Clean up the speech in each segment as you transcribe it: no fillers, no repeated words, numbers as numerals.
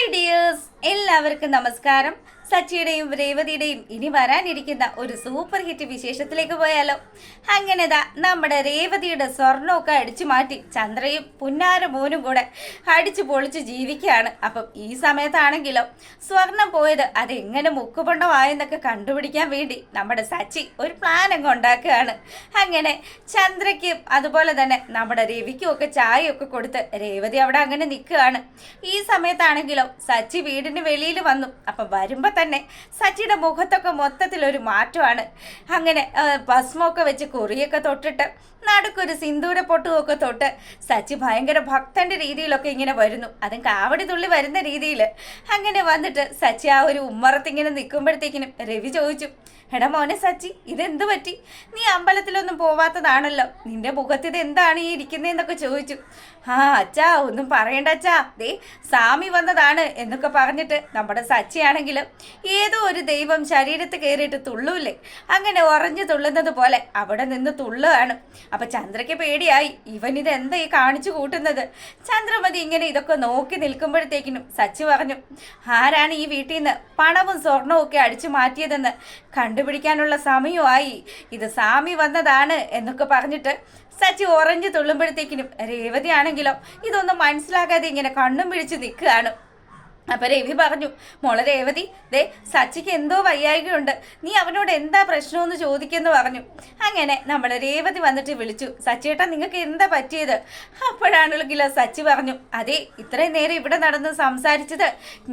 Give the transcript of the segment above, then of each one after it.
Hi dears, എല്ലാവർക്കും നമസ്കാരം. സച്ചിയുടെയും രേവതിയുടെയും ഇനി വരാനിരിക്കുന്ന ഒരു സൂപ്പർ ഹിറ്റ് വിശേഷത്തിലേക്ക് പോയാലോ? അങ്ങനെതാ നമ്മുടെ രേവതിയുടെ സ്വർണ്ണമൊക്കെ അടിച്ചു മാറ്റി ചന്ദ്രയും പുന്നാര മോനും കൂടെ അടിച്ചു പൊളിച്ച് ജീവിക്കുകയാണ്. അപ്പം ഈ സമയത്താണെങ്കിലോ സ്വർണം പോയത് അതെങ്ങനെ മുക്കുപണ്ടമായെന്നൊക്കെ കണ്ടുപിടിക്കാൻ വേണ്ടി നമ്മുടെ സച്ചി ഒരു പ്ലാൻ അങ്ങ് ഉണ്ടാക്കുകയാണ്. അങ്ങനെ ചന്ദ്രയ്ക്കും അതുപോലെ തന്നെ നമ്മുടെ രവിക്കും ഒക്കെ ചായയൊക്കെ കൊടുത്ത് രേവതി അവിടെ അങ്ങനെ നിൽക്കുകയാണ്. ഈ സമയത്താണെങ്കിലോ സച്ചി വീടിന് വെളിയിൽ വന്നു. അപ്പം വരുമ്പോൾ തന്നെ സച്ചിയുടെ മുഖത്തൊക്കെ മൊത്തത്തിലൊരു മാറ്റമാണ്. അങ്ങനെ ഭസ്മൊക്കെ വെച്ച് കുറിയൊക്കെ തൊട്ടിട്ട് നടുക്കൊരു സിന്ദൂര പൊട്ടുമൊക്കെ തൊട്ട് സച്ചി ഭയങ്കര ഭക്തന്റെ രീതിയിലൊക്കെ ഇങ്ങനെ വരുന്നു. അതും കാവടി തുള്ളി വരുന്ന രീതിയിൽ അങ്ങനെ വന്നിട്ട് സച്ചി ആ ഒരു ഉമ്മറത്തിങ്ങനെ നിൽക്കുമ്പോഴത്തേക്കിനും രവി ചോദിച്ചു, എടാ മോനെ സച്ചി, ഇതെന്ത് പറ്റി? നീ അമ്പലത്തിലൊന്നും പോവാത്തതാണല്ലോ, നിന്റെ മുഖത്ത് ഇത് എന്താണ് ഈ ഇരിക്കുന്നതെന്നൊക്കെ ചോദിച്ചു. ആ അച്ഛാ, ഒന്നും പറയണ്ട അച്ഛാ, ദേ സ്വാമി വന്നതാണ് എന്നൊക്കെ പറഞ്ഞിട്ട് നമ്മുടെ സച്ചിയാണെങ്കിൽ ഏതോ ഒരു ദൈവം ശരീരത്ത് കയറിയിട്ട് തുള്ളൂല്ലേ, അങ്ങനെ ഉറഞ്ഞു തുള്ളുന്നത് പോലെ അവിടെ നിന്ന് തുള്ളുകയാണ്. അപ്പൊ ചന്ദ്രയ്ക്ക് പേടിയായി, ഇവൻ ഇത് എന്താ ഈ കാണിച്ചു കൂട്ടുന്നത്? ചന്ദ്രമതി ഇങ്ങനെ ഇതൊക്കെ നോക്കി നിൽക്കുമ്പോഴത്തേക്കിനും സച്ചി പറഞ്ഞു, ആരാണ് ഈ വീട്ടിൽ നിന്ന് പണവും സ്വർണവും ഒക്കെ അടിച്ചു മാറ്റിയതെന്ന് കണ്ടുപിടിക്കാനുള്ള സമയമായി, ഇത് സ്വാമി വന്നതാണ് എന്നൊക്കെ പറഞ്ഞിട്ട് സച്ചി ഓറഞ്ച് തുള്ളുമ്പോഴത്തേക്കിനും രേവതി ആണെങ്കിലോ ഇതൊന്നും മനസ്സിലാക്കാതെ ഇങ്ങനെ കണ്ണും പിടിച്ച് നിൽക്കുകയാണ്. അപ്പൊ രവി പറഞ്ഞു, മോളെ രേവതി, ദേ സച്ചിക്ക് എന്തോ വയ്യായികയുണ്ട്, നീ അവനോട് എന്താ പ്രശ്നമെന്ന് ചോദിക്കെന്ന് പറഞ്ഞു. അങ്ങനെ നമ്മുടെ രേവതി വന്നിട്ട് വിളിച്ചു, സച്ചിയേട്ടാ നിങ്ങൾക്ക് എന്താ പറ്റിയത്? അപ്പോഴാണെങ്കിലോ സച്ചി പറഞ്ഞു, അതെ ഇത്രയും നേരം ഇവിടെ നടന്ന് സംസാരിച്ചത്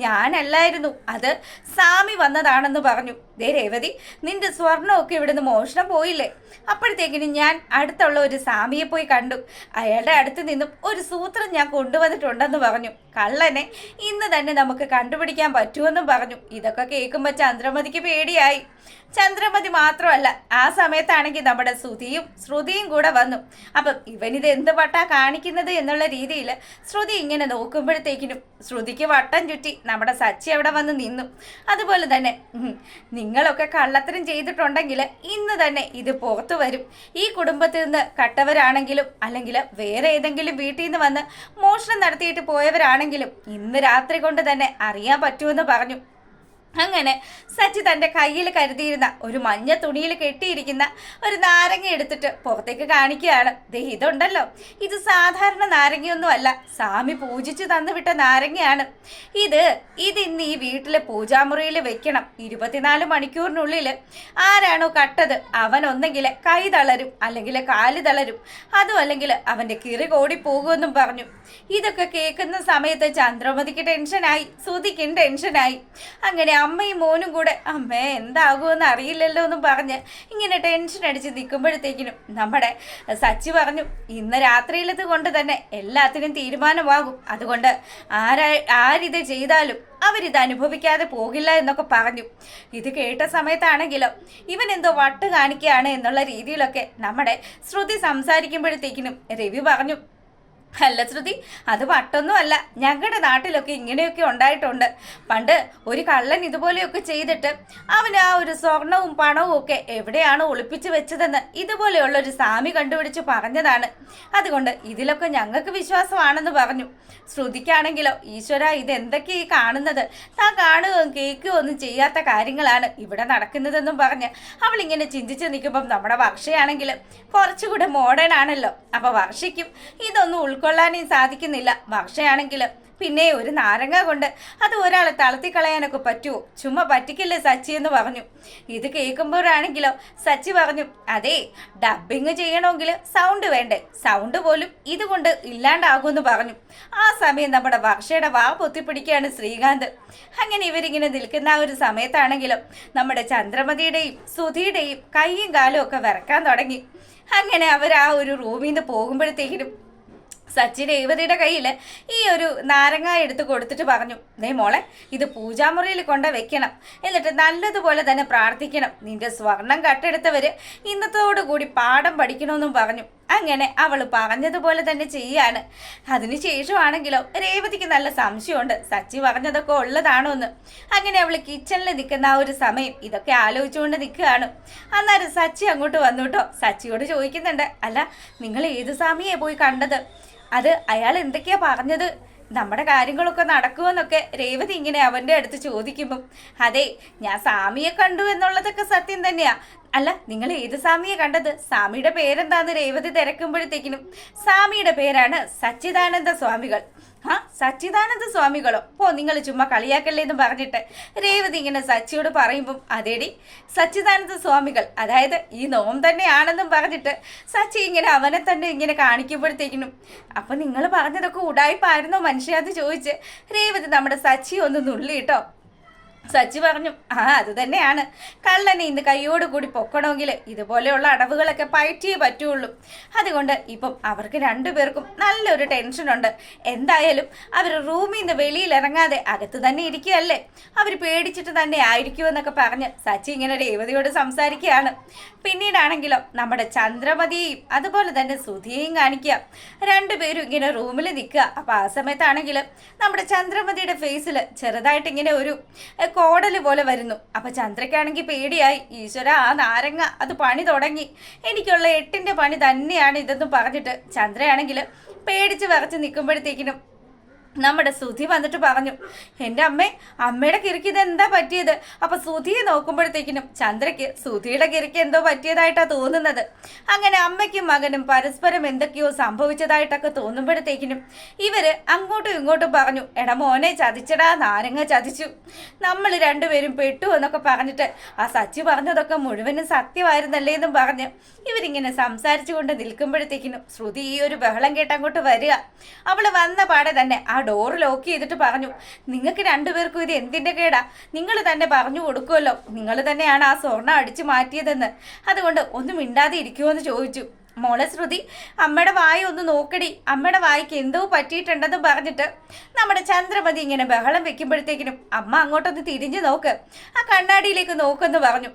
ഞാനല്ലായിരുന്നു, അത് സ്വാമി വന്നതാണെന്ന് പറഞ്ഞു. ദേ രേവതി, നിന്റെ സ്വർണ്ണമൊക്കെ ഇവിടുന്ന് മോഷണം പോയില്ലേ? അപ്പോഴത്തേക്കിനും ഞാൻ അടുത്തുള്ള ഒരു സ്വാമിയെ പോയി കണ്ടു, അയാളുടെ അടുത്ത് നിന്നും ഒരു സൂത്രം ഞാൻ കൊണ്ടുവന്നിട്ടുണ്ടെന്ന് പറഞ്ഞു. കള്ളനെ ഇന്ന് തന്നെ നമുക്ക് കണ്ടുപിടിക്കാൻ പറ്റുമെന്നും പറഞ്ഞു. ഇതൊക്കെ കേൾക്കുമ്പോൾ ചന്ദ്രമതിക്ക് പേടിയായി. ചന്ദ്രമതി മാത്രമല്ല, ആ സമയത്താണെങ്കിൽ നമ്മുടെ ശ്രുതിയും കൂടെ വന്നു. അപ്പം ഇവനിത് എന്ത് വട്ടാ കാണിക്കുന്നത് എന്നുള്ള രീതിയിൽ ശ്രുതി ഇങ്ങനെ നോക്കുമ്പോഴത്തേക്കിനും ശ്രുതിക്ക് വട്ടം ചുറ്റി നമ്മുടെ സച്ചി അവിടെ വന്ന് നിന്നു. അതുപോലെ തന്നെ നിങ്ങളൊക്കെ കള്ളത്തരം ചെയ്തിട്ടുണ്ടെങ്കിൽ ഇന്ന് തന്നെ ഇത് പുറത്തു വരും. ഈ കുടുംബത്തിൽ നിന്ന് കട്ടവരാണെങ്കിലും അല്ലെങ്കിൽ വേറെ ഏതെങ്കിലും വീട്ടിൽ നിന്ന് വന്ന് മോഷണം നടത്തിയിട്ട് പോയവരാണെങ്കിലും ഇന്ന് രാത്രി കൊണ്ട് തന്നെ അറിയാൻ പറ്റുമെന്ന് പറഞ്ഞു. അങ്ങനെ സച്ചി തൻ്റെ കയ്യിൽ കരുതിയിരുന്ന ഒരു മഞ്ഞ തുണിയിൽ കെട്ടിയിരിക്കുന്ന ഒരു നാരങ്ങ എടുത്തിട്ട് പുറത്തേക്ക് കാണിക്കുകയാണ്. ദേ ഇതുണ്ടല്ലോ, ഇത് സാധാരണ നാരങ്ങയൊന്നും അല്ല, സ്വാമി പൂജിച്ച് തന്നുവിട്ട നാരങ്ങയാണ്. ഇത് ഇന്ന് ഈ വീട്ടിലെ പൂജാമുറിയിൽ വെക്കണം. 24 മണിക്കൂറിനുള്ളിൽ ആരാണോ കട്ടത് അവൻ ഒന്നെങ്കിൽ കൈ തളരും അല്ലെങ്കിൽ കാല് തളരും, അതും അല്ലെങ്കിൽ അവൻ്റെ കിറി കോടി പോകുമെന്നും പറഞ്ഞു. ഇതൊക്കെ കേൾക്കുന്ന സമയത്ത് ചന്ദ്രമതിക്ക് ടെൻഷനായി, ശ്രുതിക്കും ടെൻഷനായി. അങ്ങനെ അമ്മയും മോനും കൂടെ അമ്മേ എന്താകുമെന്ന് അറിയില്ലല്ലോ എന്നും പറഞ്ഞ് ഇങ്ങനെ ടെൻഷൻ അടിച്ച് നിൽക്കുമ്പോഴത്തേക്കിനും നമ്മുടെ സച്ചി പറഞ്ഞു, ഇന്ന് രാത്രിയിലത് കൊണ്ട് തന്നെ എല്ലാത്തിനും തീരുമാനമാകും, അതുകൊണ്ട് ആരിത് ചെയ്താലും അവരിത് അനുഭവിക്കാതെ പോകില്ല എന്നൊക്കെ പറഞ്ഞു. ഇത് കേട്ട സമയത്താണെങ്കിലോ ഇവൻ എന്തോ വട്ട് കാണിക്കുകയാണ് എന്നുള്ള രീതിയിലൊക്കെ നമ്മുടെ ശ്രുതി സംസാരിക്കുമ്പോഴത്തേക്കിനും രവി പറഞ്ഞു, അല്ല ശ്രുതി, അത് വട്ടൊന്നും അല്ല, ഞങ്ങളുടെ നാട്ടിലൊക്കെ ഇങ്ങനെയൊക്കെ ഉണ്ടായിട്ടുണ്ട്. പണ്ട് ഒരു കള്ളൻ ഇതുപോലെയൊക്കെ ചെയ്തിട്ട് അവന് ആ ഒരു സ്വർണവും പണവും ഒക്കെ എവിടെയാണ് ഒളിപ്പിച്ച് വെച്ചതെന്ന് ഇതുപോലെയുള്ളൊരു സ്വാമി കണ്ടുപിടിച്ച് പറഞ്ഞതാണ്. അതുകൊണ്ട് ഇതിലൊക്കെ ഞങ്ങൾക്ക് വിശ്വാസമാണെന്ന് പറഞ്ഞു. ശ്രുതിക്കാണെങ്കിലോ, ഈശ്വര ഇതെന്തൊക്കെയാ ഈ കാണുന്നത്, താൻ കാണുകയും കേൾക്കുകയോ ഒന്നും ചെയ്യാത്ത കാര്യങ്ങളാണ് ഇവിടെ നടക്കുന്നതെന്നും പറഞ്ഞ് അവളിങ്ങനെ ചിന്തിച്ച് നിൽക്കുമ്പം നമ്മുടെ വർഷയാണെങ്കിൽ കുറച്ചുകൂടെ മോഡേൺ ആണല്ലോ. അപ്പോൾ വർഷയ്ക്കും ഇതൊന്നും ഉൾക്കൊള്ളാനേ സാധിക്കുന്നില്ല. വർഷയാണെങ്കിൽ പിന്നെ ഒരു നാരങ്ങ കൊണ്ട് അത് ഒരാളെ തളർത്തിക്കളയാനൊക്കെ പറ്റുമോ? ചുമ്മാ പറ്റിക്കില്ലേ സച്ചി എന്ന് പറഞ്ഞു. ഇത് കേൾക്കുമ്പോഴാണെങ്കിലോ സച്ചി പറഞ്ഞു, അതെ ഡബിങ് ചെയ്യണമെങ്കിൽ സൗണ്ട് വേണ്ടേ, സൗണ്ട് പോലും ഇതുകൊണ്ട് ഇല്ലാണ്ടാകുമെന്ന് പറഞ്ഞു. ആ സമയം നമ്മുടെ വർഷയുടെ വാ പൊത്തിപ്പിടിക്കുകയാണ് ശ്രീകാന്ത്. അങ്ങനെ ഇവരിങ്ങനെ നിൽക്കുന്ന ആ ഒരു സമയത്താണെങ്കിലും നമ്മുടെ ചന്ദ്രമതിയുടെയും സുധിയുടെയും കൈയും കാലും ഒക്കെ വിറക്കാൻ തുടങ്ങി. അങ്ങനെ അവർ ആ ഒരു റൂമിൽ നിന്ന് പോകുമ്പോഴത്തേക്കിനും സച്ചി രേവതിയുടെ കയ്യിൽ ഈ ഒരു നാരങ്ങ എടുത്ത് കൊടുത്തിട്ട് പറഞ്ഞു, ദേ മോളെ, ഇത് പൂജാമുറിയിൽ കൊണ്ട് വെക്കണം, എന്നിട്ട് നല്ലതുപോലെ തന്നെ പ്രാർത്ഥിക്കണം. നിന്റെ സ്വർണം കട്ടെടുത്തവര് ഇന്നത്തോടുകൂടി പാഠം പഠിക്കണമെന്നും പറഞ്ഞു. അങ്ങനെ അവൾ പറഞ്ഞതുപോലെ തന്നെ ചെയ്യാണ്. അതിനുശേഷമാണെങ്കിലോ രേവതിക്ക് നല്ല സംശയമുണ്ട്, സച്ചി പറഞ്ഞതൊക്കെ ഉള്ളതാണോ എന്ന്. അങ്ങനെ അവൾ കിച്ചണിൽ നിൽക്കുന്ന ആ ഒരു സമയം ഇതൊക്കെ ആലോചിച്ചുകൊണ്ട് നിൽക്കുകയാണ്. അന്നേരം സച്ചി അങ്ങോട്ട് വന്നു കേട്ടോ. സച്ചിയോട് ചോദിക്കുന്നുണ്ട്, അല്ല നിങ്ങൾ ഏത് സ്വാമിയെ പോയി കണ്ടത്? അത് അയാൾ എന്തൊക്കെയാ പറഞ്ഞത്? നമ്മുടെ കാര്യങ്ങളൊക്കെ നടക്കുമെന്നൊക്കെ രേവതി ഇങ്ങനെ അവൻ്റെ അടുത്ത് ചോദിക്കുമ്പം അതെ, ഞാൻ സ്വാമിയെ കണ്ടു എന്നുള്ളതൊക്കെ സത്യം തന്നെയാ. അല്ല, നിങ്ങൾ ഏത് സ്വാമിയെ കണ്ടത്? സ്വാമിയുടെ പേരെന്താന്ന് രേവതി തിരക്കുമ്പോഴത്തേക്കിനും സ്വാമിയുടെ പേരാണ് സച്ചിദാനന്ദ സ്വാമികൾ. ആ, സച്ചിദാനന്ദ സ്വാമികളോ? നിങ്ങൾ ചുമ്മാ കളിയാക്കല്ലേ എന്ന് പറഞ്ഞിട്ട് രേവതി ഇങ്ങനെ സച്ചിയോട് പറയുമ്പം അതേടി സച്ചിദാനന്ദ സ്വാമികൾ, അതായത് ഈ നോം തന്നെയാണെന്നും പറഞ്ഞിട്ട് സച്ചി ഇങ്ങനെ അവനെ തന്നെ ഇങ്ങനെ കാണിക്കുമ്പോഴത്തേക്കിനും അപ്പൊ നിങ്ങൾ പറഞ്ഞതൊക്കെ ഉടായിപ്പായിരുന്നോ മനുഷ്യ എന്ന് ചോദിച്ച് രേവതി നമ്മുടെ സച്ചി ഒന്ന് നുള്ളി കേട്ടോ. സച്ചി പറഞ്ഞു, അത് തന്നെയാണ്. കള്ളനെ ഇന്ന് കൈയോടുകൂടി പൊക്കണമെങ്കിൽ ഇതുപോലെയുള്ള അടവുകളൊക്കെ പയറ്റിയേ പറ്റുള്ളൂ. അതുകൊണ്ട് ഇപ്പം അവർക്ക് രണ്ടുപേർക്കും നല്ലൊരു ടെൻഷനുണ്ട്. എന്തായാലും അവർ റൂമിൽ നിന്ന് വെളിയിൽ ഇറങ്ങാതെ അകത്ത് തന്നെ ഇരിക്കുകയല്ലേ, അവർ പേടിച്ചിട്ട് തന്നെ ആയിരിക്കുമെന്നൊക്കെ പറഞ്ഞ് സച്ചി ഇങ്ങനെ രേവതിയോട് സംസാരിക്കുകയാണ്. പിന്നീടാണെങ്കിലോ നമ്മുടെ ചന്ദ്രമതിയെയും അതുപോലെ തന്നെ സുധിയെയും കാണിക്കുക. രണ്ടുപേരും ഇങ്ങനെ റൂമിൽ നിൽക്കുക. അപ്പം ആ സമയത്താണെങ്കിലും നമ്മുടെ ചന്ദ്രമതിയുടെ ഫേസിൽ ചെറുതായിട്ട് ഇങ്ങനെ ഒരു കോടല് പോലെ വരുന്നു. അപ്പം ചന്ദ്രയ്ക്കാണെങ്കിൽ പേടിയായി. ഈശ്വര, ആ നാരങ്ങ അത് പണി തുടങ്ങി, എനിക്കുള്ള 8ന്റെ പണി തന്നെയാണ് ഇതെന്ന് പറഞ്ഞിട്ട് ചന്ദ്രയാണെങ്കിൽ പേടിച്ച് വിറച്ച് നിൽക്കുമ്പോഴത്തേക്കിനും നമ്മുടെ സുധി വന്നിട്ട് പറഞ്ഞു, എൻ്റെ അമ്മയുടെ കിരിക്ക് ഇതെന്താ പറ്റിയത്? അപ്പൊ സുധിയെ നോക്കുമ്പോഴത്തേക്കിനും ചന്ദ്രയ്ക്ക് സുധിയുടെ കിരിക്ക് എന്തോ പറ്റിയതായിട്ടാ തോന്നുന്നത്. അങ്ങനെ അമ്മയ്ക്കും മകനും പരസ്പരം എന്തൊക്കെയോ സംഭവിച്ചതായിട്ടൊക്കെ തോന്നുമ്പോഴത്തേക്കിനും ഇവര് അങ്ങോട്ടും ഇങ്ങോട്ടും പറഞ്ഞു, എടാ മോനെ, ചതിച്ചടാ, നാരങ്ങ ചതിച്ചു, നമ്മൾ രണ്ടുപേരും പെട്ടു എന്നൊക്കെ പറഞ്ഞിട്ട് ആ സച്ചി പറഞ്ഞതൊക്കെ മുഴുവനും സത്യമായിരുന്നല്ലേ എന്നും പറഞ്ഞ് ഇവരിങ്ങനെ സംസാരിച്ചു കൊണ്ട് നിൽക്കുമ്പോഴത്തേക്കിനും ശ്രുതി ഈ ഒരു ബഹളം കേട്ട് അങ്ങോട്ട് വരിക. അവള് വന്ന പാടെ തന്നെ ആ ഡോറ് ലോക്ക് ചെയ്തിട്ട് പറഞ്ഞു, നിങ്ങൾക്ക് രണ്ടുപേർക്കും ഇത് എന്തിൻ്റെ കേടാ? നിങ്ങൾ തന്നെ പറഞ്ഞു കൊടുക്കുമല്ലോ, നിങ്ങൾ തന്നെയാണ് ആ സ്വർണ്ണം അടിച്ചു മാറ്റിയതെന്ന്. അതുകൊണ്ട് ഒന്നും മിണ്ടാതെ ഇരിക്കുമോ എന്ന് ചോദിച്ചു. മോളെ ശ്രുതി, അമ്മയുടെ വായ ഒന്ന് നോക്കടി, അമ്മയുടെ വായിക്ക് എന്തോ പറ്റിയിട്ടുണ്ടെന്ന് പറഞ്ഞിട്ട് നമ്മുടെ ചന്ദ്രമതി ഇങ്ങനെ ബഹളം വെക്കുമ്പോഴത്തേക്കിനും അമ്മ അങ്ങോട്ടൊന്ന് തിരിഞ്ഞു നോക്ക്, ആ കണ്ണാടിയിലേക്ക് നോക്കെന്ന് പറഞ്ഞു.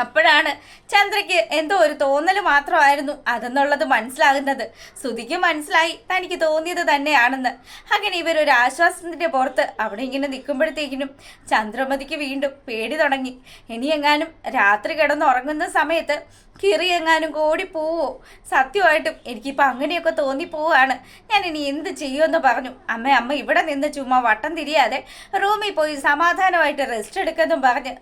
അപ്പോഴാണ് ചന്ദ്രയ്ക്ക് എന്തോ ഒരു തോന്നൽ മാത്രമായിരുന്നു അതെന്നുള്ളത് മനസ്സിലാകുന്നത്. ശ്രുതിക്ക് മനസ്സിലായി തനിക്ക് തോന്നിയത് തന്നെയാണെന്ന്. അങ്ങനെ ഇവരൊരു ആശ്വാസത്തിന്റെ പുറത്ത് അവിടെ ഇങ്ങനെ നിൽക്കുമ്പോഴത്തേക്കിനും ചന്ദ്രമതിക്ക് വീണ്ടും പേടി തുടങ്ങി. ഇനിയെങ്ങാനും രാത്രി കിടന്നുറങ്ങുന്ന സമയത്ത് കിറി എങ്ങാനും കൂടി പോവോ? സത്യമായിട്ടും എനിക്കിപ്പോൾ അങ്ങനെയൊക്കെ തോന്നിപ്പോവാണ്. ഞാൻ ഇനി എന്ത് ചെയ്യുമെന്ന് പറഞ്ഞു. അമ്മ ഇവിടെ നിന്ന് ചുമ്മാ വട്ടം തിരിയാതെ റൂമിൽ പോയി സമാധാനമായിട്ട് റെസ്റ്റ് എടുക്കെന്നും പറഞ്ഞ്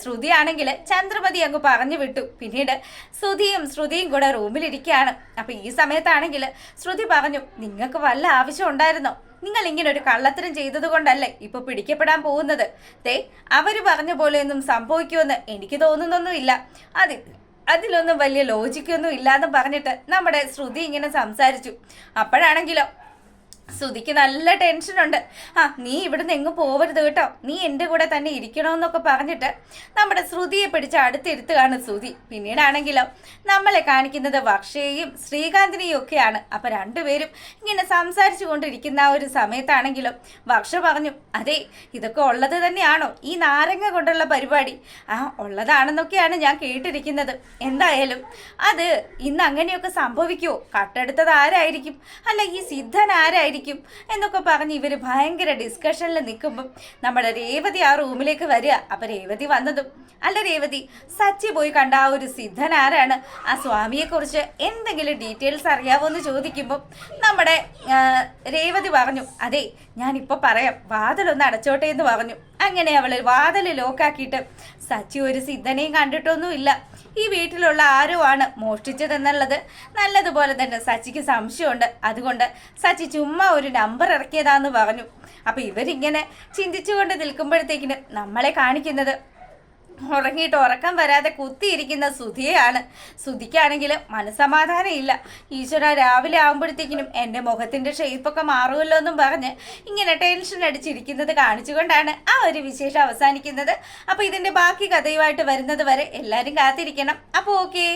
ശ്രുതിയാണെങ്കിൽ ചന്ദ്രമതി അങ്ങ് പറഞ്ഞു വിട്ടു. പിന്നീട് ശ്രുതിയും കൂടെ റൂമിലിരിക്കുകയാണ്. അപ്പം ഈ സമയത്താണെങ്കിൽ ശ്രുതി പറഞ്ഞു, നിങ്ങൾക്ക് വല്ല ആവശ്യം ഉണ്ടായിരുന്നോ? നിങ്ങൾ ഇങ്ങനെ ഒരു കള്ളത്തരം ചെയ്തത് കൊണ്ടല്ലേ ഇപ്പൊ പിടിക്കപ്പെടാൻ പോകുന്നത്. അവര് പറഞ്ഞ പോലെയൊന്നും സംഭവിക്കുമെന്ന് എനിക്ക് തോന്നുന്നൊന്നുമില്ല. അതിലൊന്നും വലിയ ലോജിക്കൊന്നും ഇല്ലാന്ന് പറഞ്ഞിട്ട് നമ്മുടെ ശ്രുതി ഇങ്ങനെ സംസാരിച്ചു. അപ്പോഴാണെങ്കിലോ ശ്രുതിക്ക് നല്ല ടെൻഷനുണ്ട്. നീ ഇവിടുന്ന് എങ്ങും പോവരുത് കേട്ടോ, നീ എൻ്റെ കൂടെ തന്നെ ഇരിക്കണമെന്നൊക്കെ പറഞ്ഞിട്ട് നമ്മുടെ ശ്രുതിയെ പിടിച്ച് അടുത്തിരുത്തുകയാണ് ശ്രുതി. പിന്നീടാണെങ്കിലോ നമ്മളെ കാണിക്കുന്നത് വർഷയെയും ശ്രീകാന്തിനെയും ഒക്കെയാണ്. അപ്പം രണ്ടുപേരും ഇങ്ങനെ സംസാരിച്ചു കൊണ്ടിരിക്കുന്ന ആ ഒരു സമയത്താണെങ്കിലും വർഷ പറഞ്ഞു, അതെ, ഇതൊക്കെ ഉള്ളത് തന്നെയാണോ ഈ നാരങ്ങ കൊണ്ടുള്ള പരിപാടി? ഉള്ളതാണെന്നൊക്കെയാണ് ഞാൻ കേട്ടിരിക്കുന്നത്. എന്തായാലും അത് ഇന്ന് അങ്ങനെയൊക്കെ സംഭവിക്കുമോ? കട്ടെടുത്തത് ആരായിരിക്കും? അല്ല, ഈ സിദ്ധൻ ആരായിരിക്കും എന്നൊക്കെ പറഞ്ഞ് ഇവര് ഭയങ്കര ഡിസ്കഷനിൽ നിൽക്കുമ്പം നമ്മുടെ രേവതി ആ റൂമിലേക്ക് വരിക. അപ്പൊ രേവതി വന്നതും, അല്ല രേവതി, സച്ചി പോയി കണ്ട ആ ഒരു സിദ്ധൻ ആരാണ്? ആ സ്വാമിയെ കുറിച്ച് എന്തെങ്കിലും ഡീറ്റെയിൽസ് അറിയാവോ എന്ന് ചോദിക്കുമ്പോൾ നമ്മുടെ രേവതി പറഞ്ഞു, അതെ, ഞാനിപ്പോൾ പറയാം, വാതിലൊന്ന് അടച്ചോട്ടെ എന്ന് പറഞ്ഞു. അങ്ങനെ അവൾ വാതിൽ ലോക്കാക്കിയിട്ട് സച്ചി ഒരു സിദ്ധനെയും കണ്ടിട്ടൊന്നുമില്ല, ഈ വീട്ടിലുള്ള ആരോ ആണ് മോഷ്ടിച്ചതെന്നുള്ളത് നല്ലതുപോലെ തന്നെ സച്ചിക്ക് സംശയമുണ്ട്. അതുകൊണ്ട് സച്ചി ചുമ്മാ ഒരു നമ്പർ ഇറക്കിയതാന്ന് പറഞ്ഞു. അപ്പം ഇവരിങ്ങനെ ചിന്തിച്ചുകൊണ്ട് നിൽക്കുമ്പോഴത്തേക്കിന് നമ്മളെ കാണിക്കുന്നത് ഉറങ്ങിയിട്ട് ഉറക്കം വരാതെ കുത്തിയിരിക്കുന്ന സുധിയെയാണ്. സുധിക്കാണെങ്കിൽ മനസ്സമാധാനം ഇല്ല. ഈശ്വര, രാവിലെ ആകുമ്പോഴത്തേക്കിനും എൻ്റെ മുഖത്തിൻ്റെ ഷേപ്പൊക്കെ മാറുമല്ലോ എന്നും പറഞ്ഞ് ഇങ്ങനെ ടെൻഷൻ അടിച്ചിരിക്കുന്നത് കാണിച്ചുകൊണ്ടാണ് ആ ഒരു വിശേഷം അവസാനിക്കുന്നത്. അപ്പോൾ ഇതിൻ്റെ ബാക്കി കഥയുമായിട്ട് വരുന്നത് വരെ എല്ലാവരും കാത്തിരിക്കണം. അപ്പോൾ ഓക്കേ.